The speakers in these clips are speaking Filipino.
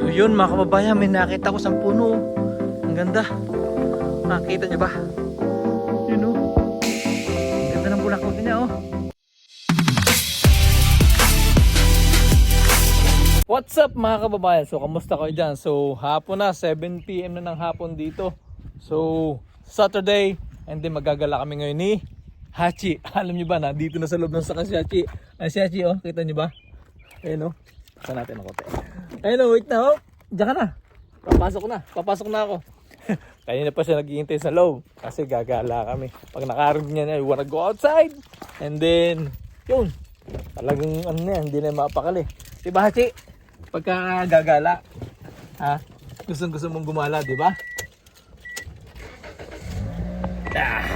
So yun mga kababayan, may nakita ko sa puno. Ang ganda. Nakita nyo ba? Yun o. Ang ganda ng bulaklak niya oh. What's up mga kababayan? So kamusta kayo dyan? So hapon na, 7 PM na ng hapon dito. So Saturday, and then magagala kami ngayon ni Hachi. Alam nyo ba na dito na sa loob ng saka si Hachi. Ay si Hachi oh, kita nyo ba? Ayun oh. Saan natin ang kote? Ayun oh, wait na oh. Diyan ka na. Papasok na ako. Kanina pa siya naghihintay sa loob kasi gagala kami. Pag nakarinig niya na, I wanna go outside. And then, yun. Talagang ano na yan, hindi na mapakali. Diba Hachi? Pagka gagala, ha? Gusto mong gumala, diba?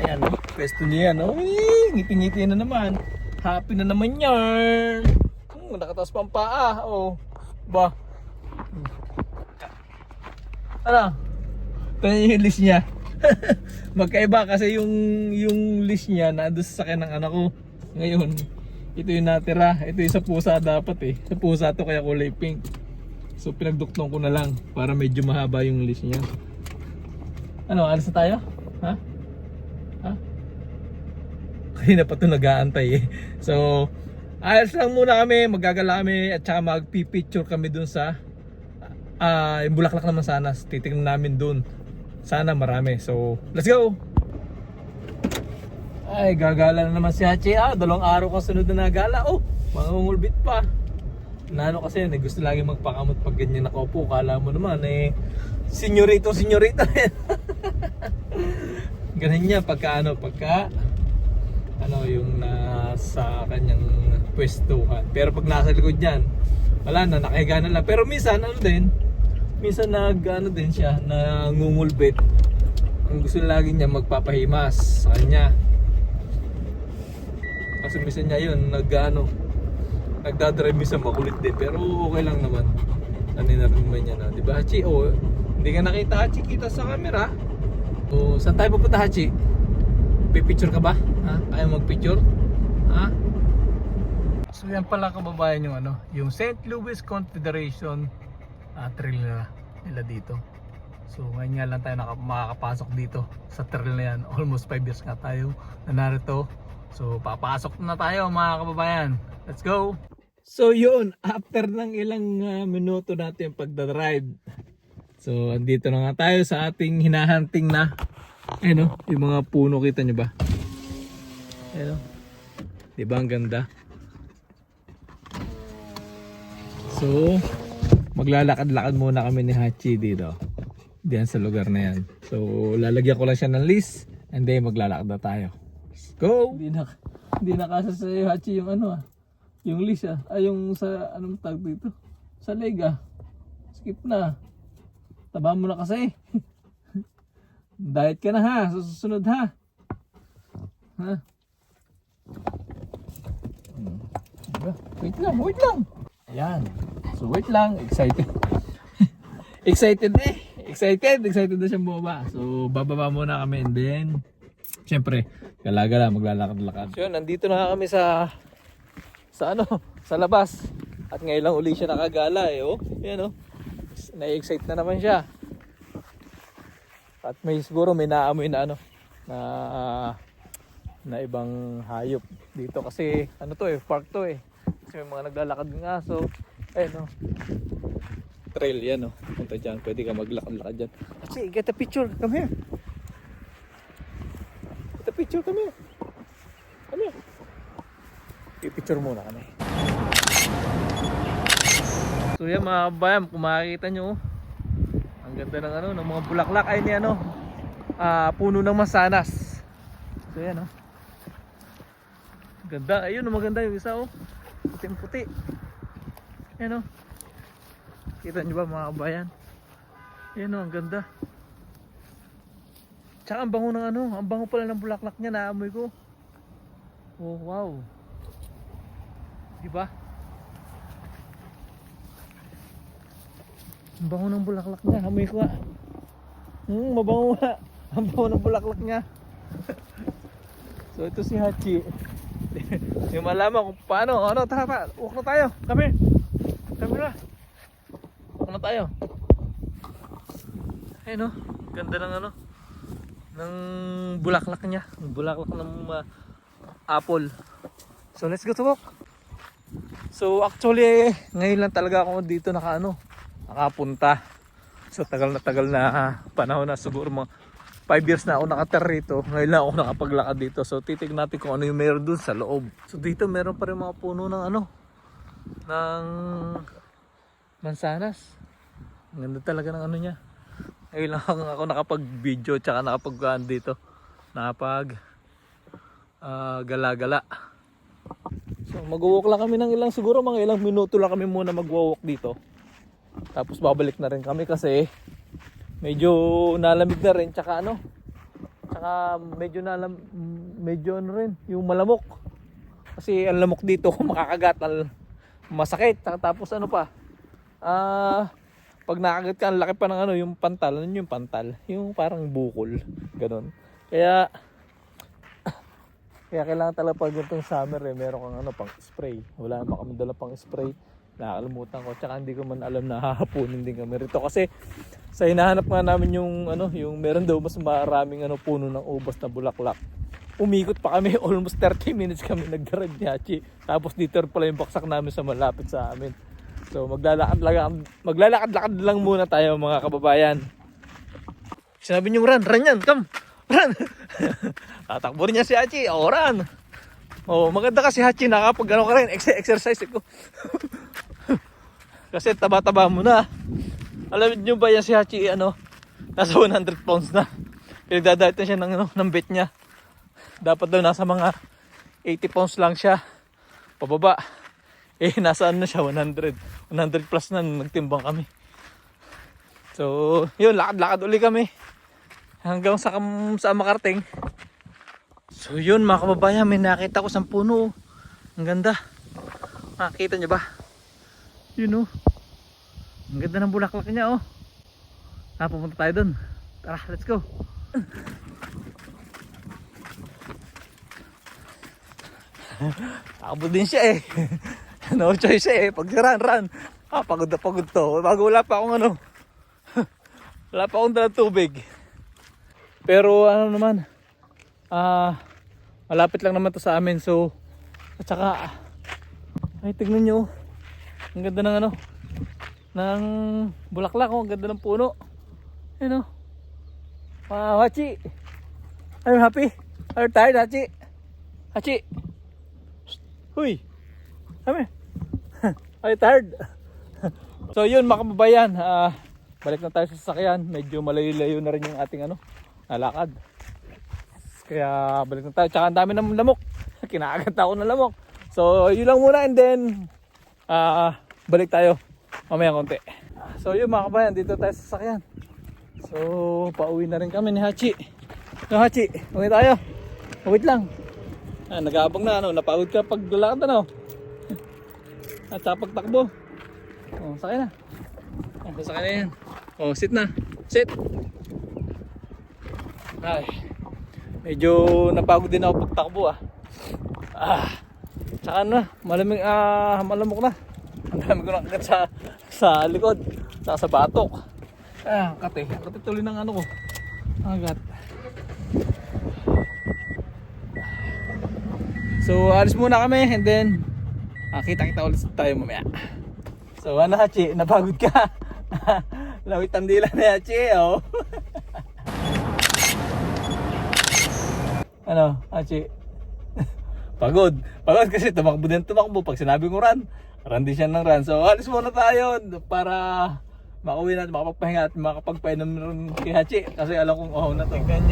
Ayan, pwesto niya yan. Oh, ngiti-ngiti na naman. Happy na naman yan. Nakataas pa ang paa. Oh, ba? Ano? Ito yung list niya. Magkaiba kasi yung list niya na doon sa akin ng anak ko. Ngayon, ito yung natira. Ito yung sa pusa dapat eh. Sa pusa to kaya kulay pink. So pinagduktong ko na lang para medyo mahaba yung list niya. Ano, alis na tayo? Ha? Ha? Kaya na pa ito nag-aantay eh. So, alis lang muna kami. Magagala kami at saka magpipicture kami dun sa yung bulaklak naman sana. Titignan namin dun. Sana marami. So, let's go! Ay, gagala na naman si Hachi. 2 araw kang sunod na nagala. Oh, mangungulbit pa. Nano kasi yan, gusto lagi magpakamot pag ganyan nakaupo. Kala mo naman eh, senyorita. Ganun niya pagka yung nasa kanyang pwestuhan. Pero pag nasa likod niyan, wala na, nakahiga na lang. Pero minsan din siya, nangungulbit. Ang gusto lagi niya magpapahimas sa kanya. Kasi minsan niya yun, nagdadrive minsan makulit din. Pero okay lang naman. Naninarinig niya na. Diba Hachi? Oh, hindi ka nakita Hachi, kita sa camera. Oh, saan tayo pupunta Hachi? Pipicture ka ba? Ha? Ayaw magpicture? Ha? So yan pala kababayan yung yung St. Louis Confederation trail nila dito. So ngayon nga lang tayo makakapasok dito sa trail na yan. Almost 5 years nga tayo na narito. So papasok na tayo mga kababayan. Let's go! So yun, after ng ilang minuto natin yung pagdadrive. So andito na nga tayo sa ating hinahunting na yung mga puno, kita nyo ba? Diba ang ganda? So maglalakad-lakad muna kami ni Hachi dito. Diyan sa lugar na yan. So lalagyan ko lang siya ng list and then maglalakad na tayo. Let's go! Hindi na kasi sa Hachi yung yung list yung sa anong tag dito? Sa leg skip na. Taba mo na kasi. Diet ka na ha, susunod ha. Ha? Wait lang. Ayan. So wait lang, excited. Excited na siyang bumaba. So bababa muna kami and then syempre, gala-gala, maglalakad-lakad. So yun, nandito na kami sa labas. At ngayon lang uli siya nakagala Yan na-excite na naman siya. At siguro may naamoy na na ibang hayop dito kasi park to kasi may mga naglalakad ng aso. Trail yan punta dyan, pwede ka maglakad-lakad dyan. Kasi get a picture, come here. Get a picture, come here. I-picture muna kami. So yan mga kabayan, kung makikita nyo ang ganda ng ng mga bulaklak ay ni puno ng mansanas. So yan ganda, ayun maganda yung isa puti. Yan kita nyo ba mga kabayan? Yan ang ganda. Tsaka ang bango ng ang bango pala ng bulaklak niya, naamoy ko. Oh wow. Diba? Ang bango ng bulaklak niya, amoy ko mabango nga. Ang bango ng bulaklak niya. So ito si Hachi. Yung malaman kung paano. Tara pa, walk na tayo. Come here. Pasok na tayo. Ayun, ganda ng ng bulaklak niya. Bulaklak ng apple. So let's go to walk. So actually ngayon lang talaga ako dito nakapunta. So tagal na panahon na, siguro mga 5 years na ako nakatira rito. Ngayon lang ako nakapaglakad dito. So titignan natin kung ano yung meron dun sa loob. So dito meron pa rin mga puno ng ng mansanas. Ang ganda talaga ng niya. Ngayon lang ako nakapag-video tsaka nakapag dito. Gala-gala. So mag-walk lang kami ng siguro mga ilang minuto lang kami muna mag-walk dito. Tapos babalik na rin kami kasi medyo nalamig na rin tsaka medyo rin yung malamok. Kasi ang lamok dito makakagat, masakit. Tapos pag nakagat ka, ang laki pa ng yung pantal. Ano yung pantal? Yung parang bukol, ganun. Kaya kailangan talaga pag itong summer meron kang pang spray. Wala naman kami dala pang spray. Nakakalimutan ko. Tsaka hindi ko man alam na hahapunin din kami rito. Kasi sa hinahanap nga namin yung meron daw mas maraming puno ng ubas na bulaklak. Umikot pa kami, almost 30 minutes kami nag-drive ni Hachi. Tapos dito pala yung baksak namin sa malapit sa amin. So maglalakad lang muna tayo mga kababayan. Sinabi niyo run yan, come, run. Tatakbo niya si Hachi, run. Maganda kasi Hachi, nakapag ka rin, exercise ko. Kasi taba-taba mo na. Alam niyo ba yan si Hachi, nasa 100 pounds na. Pinagdadait na siya ng bet niya. Dapat daw nasa mga 80 pounds lang siya pababa. Nasa na siya 100 plus na nagtimbang kami. So yun, lakad uli kami hanggang sa makarating. So yun mga kababayan, may nakita ko sa puno. Ang ganda, makikita nyo ba? Yun ang ganda ng bulaklak niya pupunta tayo dun. Tara, let's go. Takbo din siya no choice pag run. Pagod na pagod to. Bago wala pa akong wala pa akong dalang tubig. Pero naman, malapit lang naman to sa amin. So at saka ay tignan nyo, ang ganda ng ng bulaklak. Ang ganda ng puno. Hachi, are you happy? Are you tired, Hachi? Hachi, huy, kami. Are you tired? So yun mga kababayan, balik na tayo sa sasakyan. Medyo malayo-layo na rin yung ating nalakad. Kaya balik na tayo. Tsaka ang dami ng lamok. Kinakagat ako ng lamok. So yun lang muna, and then balik tayo mamaya konti. So yun mga kababayan, dito tayo sa sasakyan. So pauwi na rin kami ni Hachi. No Hachi, uwi tayo. Wait lang. Nag-aabang na napagod ka pag lalakad at saka pagtakbo. Sakay na. Sakay na yan. Sit na. Sit. Ay, medyo napagod din ako pagtakbo Tsaka malamig, malamok na. Ang dami ko nakagat sa likod, sa batok. Kate tuloy ng ko. Agat. So alis muna kami, and then kita ulit tayo mamaya. So Hachi, napagod ka? Lawit ang dila ni Hachi Hachi? Pagod kasi tumakbo pag sinabi ko run din siya ng run. So alis muna tayo para makauwi natin, makapagpahinga at makapagpainom rin kay Hachi kasi alam kong na to. Tignan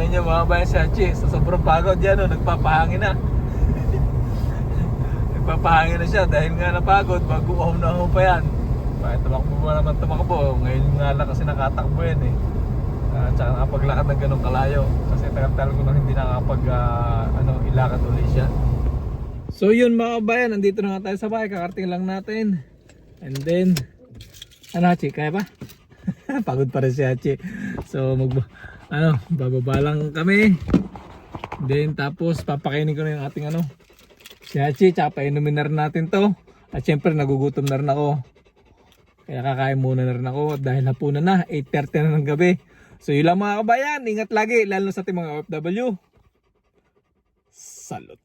nyo mga bayan si Hachi, sa sobrang pagod yan nagpapahangin na. Nagpapahangin na siya dahil nga napagod, mag-uhaw na pa yan. Bakit tumakbo ngayon nga lang kasi nakatakbo yan tsaka nakapaglakad ng ganong kalayo kasi tagal ko na hindi nakakapag ilakad ulit siya. So yun mga kabayan, nandito na nga tayo sa bahay, kakarating lang natin. And then Hachi, kaya pa? Pagod pa rin si Hachi. So bababa lang kami. Then tapos papakainin ko na yung ating si Hachi, tsaka painumin na rin natin to. At syempre nagugutom na rin ako. Kaya kakain muna na rin ako dahil hapunan na, 8:30 na ng gabi. So yun lang mga kabayan, ingat lagi, lalo sa ating mga OFW. Salute!